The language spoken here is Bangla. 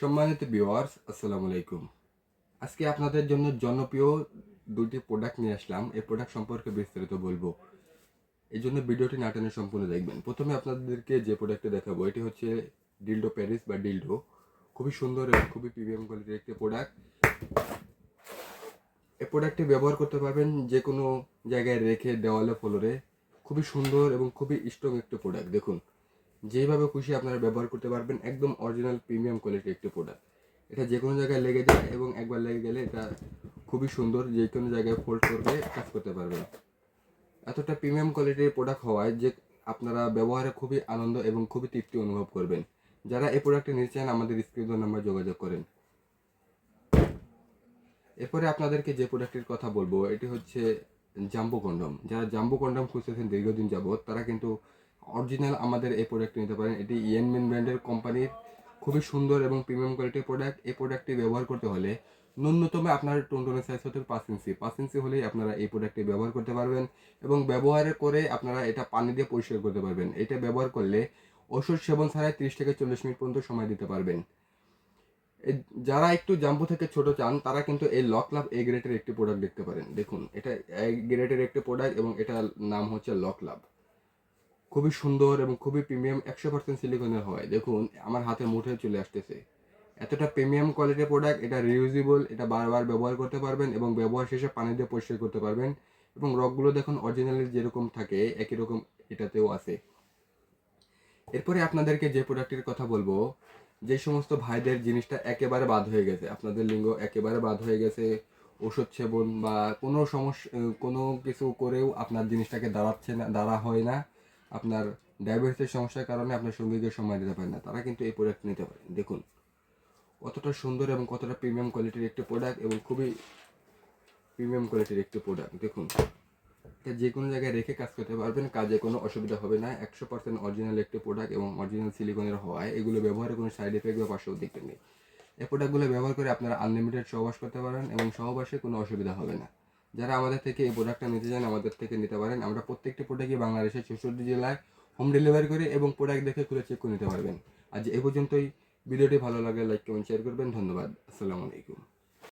সম্মানিত ভিউয়ার্স, আসসালামু আলাইকুম। আজকে আপনাদের জন্য জনপ্রিয় দুটি প্রোডাক্ট নিয়ে আসলাম। এই প্রোডাক্ট সম্পর্কে বিস্তারিত বলবো। এই জন্য ভিডিওটি না টেনে সম্পূর্ণ দেখবেন। প্রথমে আপনাদেরকে যে প্রোডাক্টটি দেখাবো এটি হচ্ছে ডিলডো প্যারিস বা ডিলডো। খুবই সুন্দর এবং খুবই প্রিমিয়াম কোয়ালিটির একটি প্রোডাক্ট। এই প্রোডাক্টটি ব্যবহার করতে পারবেন যে কোনো জায়গায় রেখে, দেওয়ালে, ফ্লোরে। খুবই সুন্দর এবং খুবই স্ট্রং একটি প্রোডাক্ট। দেখুন, যেইভাবে খুশি আপনারা ব্যবহার করতে পারবেন। একদম অরিজিনাল প্রিমিয়াম কোয়ালিটির একটি প্রোডাক্ট। এটা যে কোনো জায়গায় লেগে যায় এবং একবার লেগে গেলে এটা খুবই সুন্দর, যে কোনো জায়গায় ফোল্ড করবে কাজ করতে পারবেন। এতটা প্রিমিয়াম কোয়ালিটির প্রোডাক্ট হওয়ায় যে আপনারা ব্যবহারে খুবই আনন্দ এবং খুবই তৃপ্তি অনুভব করবেন। যারা এই প্রোডাক্টটি নিতে চান আমাদের স্ক্রিন নাম্বার যোগাযোগ করেন। এরপরে আপনাদেরকে যে প্রোডাক্টের কথা বলবো এটি হচ্ছে জাম্বো কন্ডম। যারা জাম্বো কন্ডম খুঁজতেছেন দীর্ঘদিন যাবৎ তারা কিন্তু অরিজিনাল আমাদের এই প্রোডাক্টটি নিতে পারেন। এটি ইয়েনমেন ব্র্যান্ডের কোম্পানির খুবই সুন্দর এবং প্রিমিয়াম কোয়ালিটির প্রোডাক্ট। এই প্রোডাক্টটি ব্যবহার করতে হলে ন্যূনতম আপনার টুনটুনের সাইজ হতে 5 ইঞ্চি হলেই আপনারা এই প্রোডাক্টটি ব্যবহার করতে পারবেন এবং ব্যবহার করে আপনারা এটা পানি দিয়ে পরিষ্কার করতে পারবেন। এটা ব্যবহার করলে ওষুধ সেবন ছাড়াই 30 থেকে 40 মিনিট পর্যন্ত সময় দিতে পারবেন। যারা একটু জাম্বো থেকে ছোট চান তারা কিন্তু এই লক লাভ এ গ্রেডের একটি প্রোডাক্ট দেখতে পারেন। দেখুন, এটা এ গ্রেডের একটি প্রোডাক্ট এবং এটার নাম হচ্ছে লক লাভ। খুবই সুন্দর এবং খুবই প্রিমিয়াম, 100% সিলিকনের হয়। দেখুন, আমার হাতের মুঠোয় চলে আসতেছে। এতটা প্রিমিয়াম কোয়ালিটির প্রোডাক্ট। এটা রিউজেবল, এটা বারবার ব্যবহার করতে পারবেন এবং ব্যবহার শেষে পানি দিয়ে পরিষ্কার করতে পারবেন। এবং রকগুলো দেখুন অরিজিনালি যেরকম থাকে একই রকম এটাতেও আছে। এরপরে আপনাদেরকে যে প্রোডাক্টের কথা বলবো, যে সমস্ত ভাইদের জিনিসটা একেবারে বাদ হয়ে গেছে, আপনাদের লিঙ্গ একেবারে বাদ হয়ে গেছে, ওষুধ সেবন বা কোনো সমস্যা, কোনো কিছু করেও আপনার জিনিসটাকে দাঁড়াচ্ছে না, দাঁড়া হয় না, আপনার ডায়াবেটিসের সমস্যার কারণে আপনার সঙ্গীকে সময় দিতে পারেন না, তারা কিন্তু এই প্রোডাক্ট নিতে পারেন। দেখুন কতটা সুন্দর এবং কতটা প্রিমিয়াম কোয়ালিটির একটি প্রোডাক্ট এবং খুবই প্রিমিয়াম কোয়ালিটির একটি প্রোডাক্ট। দেখুন, এটা যে কোনো জায়গায় রেখে কাজ করতে পারবেন, কাজে কোনো অসুবিধা হবে না। 100% অরিজিনাল একটি প্রোডাক্ট এবং অরিজিনাল সিলিকনের হওয়ায় এগুলো ব্যবহারে কোনো সাইড এফেক্ট বা পার্শ্ব প্রতিক্রিয়া নেই। এই প্রোডাক্টগুলো ব্যবহার করে আপনারা আনলিমিটেড সহবাস করতে পারেন এবং সহবাসে কোনো অসুবিধা হবে না। যারা আমাদের থেকে এই প্রোডাক্টটা নিতে চান আমাদের থেকে নিতে পারেন। আমরা প্রত্যেকটি প্রোডাক্টই বাংলাদেশের 64 জেলায় হোম ডেলিভারি করি এবং প্রোডাক্ট দেখে খুলে চেক করে নিতে পারবেন। আজ এ পর্যন্তই। ভিডিওটি ভালো লাগলে লাইক, কমেন্ট, শেয়ার করবেন। ধন্যবাদ। আসসালামু আলাইকুম।